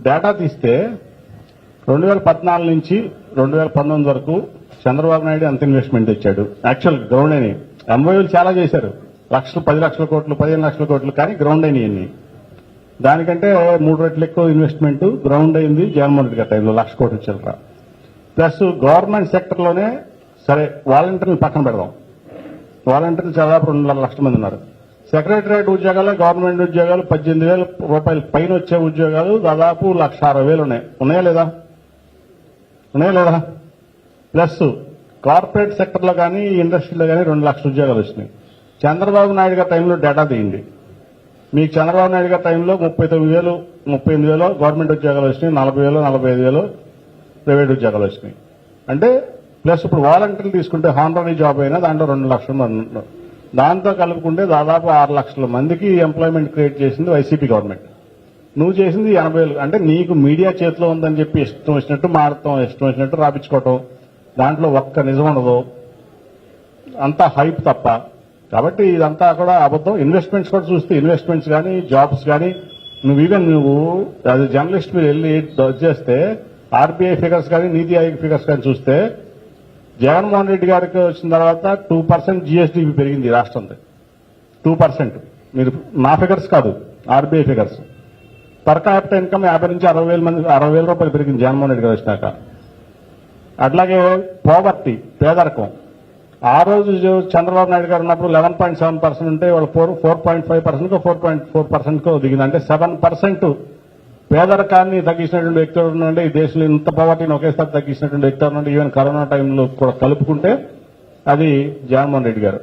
Data తీస్తే 2014 నుంచి 2019 వరకు చంద్రబాబు నాయుడు ఎంత ఇన్వెస్ట్మెంట్ ఇచ్చాడు. యాక్చువల్ గ్రౌండ్ అయినాయి. ఎంఓయూలు చాలా చేశారు, 10 లక్షల కోట్లు 15 లక్షల కోట్లు, కానీ గ్రౌండ్ అయినాయి. దానికంటే 3 రెట్లు ఎక్కువ ఇన్వెస్ట్మెంట్ గ్రౌండ్ అయింది జగన్మోహన్ రెడ్డి గారి టైంలో, 1,00,000 కోట్లు చిల్లర. ప్లస్ గవర్నమెంట్ సెక్టర్లోనే సరే వాలంటీర్లు పక్కన పెడదాం, వాలంటీర్లు దాదాపు 2.5 లక్షల మంది ఉన్నారు. సెక్రటరియట్ ఉద్యోగాలు, గవర్నమెంట్ ఉద్యోగాలు 18,000 రూపాయలు పైన వచ్చే ఉద్యోగాలు దాదాపు 1,60,000 ఉన్నాయి. ఉన్నాయా లేదా? ప్లస్ కార్పొరేట్ సెక్టర్లో కానీ ఇండస్ట్రీలో కానీ 2 లక్షల ఉద్యోగాలు వచ్చినాయి. చంద్రబాబు నాయుడు గారి టైంలో డేటా తీయండి. మీకు చంద్రబాబు నాయుడు గారి టైంలో 39,000 38,000 గవర్నమెంట్ ఉద్యోగాలు వచ్చినాయి, 40,000 45,000 ప్రైవేట్ ఉద్యోగాలు వచ్చినాయి. అంటే ప్లస్ ఇప్పుడు వాలంటీర్లు తీసుకుంటే హానరీ జాబ్ అయినా దాంట్లో 2 లక్షల మంది ఉన్నారు. దాంతో కలుపుకుంటే దాదాపు 6 లక్షల మందికి ఎంప్లాయ్మెంట్ క్రియేట్ చేసింది వైసీపీ గవర్నమెంట్. నువ్వు చేసింది 80,000. అంటే నీకు మీడియా చేతిలో ఉందని చెప్పి ఇష్టం వచ్చినట్టు మాడటం, ఇష్టం వచ్చినట్టు రాపించుకోవటం, దాంట్లో ఒక్క నిజం ఉండదు, అంతా హైప్ తప్ప. కాబట్టి ఇదంతా కూడా అబద్ధం. ఇన్వెస్ట్మెంట్స్ కూడా చూస్తే ఇన్వెస్ట్మెంట్స్ కానీ జాబ్స్ కానీ నువ్వు యాజ్ జర్నలిస్ట్ మీరు వెళ్ళి చేస్తే ఆర్బీఐ ఫిగర్స్ కానీ నీతి ఆయోగ్ ఫిగర్స్ కానీ చూస్తే జగన్మోహన్ రెడ్డి గారికి వచ్చిన తర్వాత 2% జీఎస్డీపీ పెరిగింది రాష్ట్రంలో. 2%. మీరు నా ఫిగర్స్ కాదు, RBI figures. Per capital income 50 నుంచి 60,000 రూపాయలు పెరిగింది జగన్మోహన్ రెడ్డి గారు వచ్చినాక. అట్లాగే పోవర్టీ, పేదరికం, ఆ రోజు చంద్రబాబు నాయుడు గారు ఉన్నప్పుడు 11.7% ఉంటే వాళ్ళు 4.5%కో 4.4%కో దిగింది. అంటే 7% పేదరికాన్ని తగ్గించినటువంటి వ్యక్తులు ఉండే ఈ దేశంలో ఇంత పవర్టీని ఒకేసారి తగ్గించినటువంటి వ్యక్తులు ఉండే ఈవెన్ కరోనా టైంలో కూడా కలుపుకుంటే అది జగన్మోహన్ రెడ్డి గారు.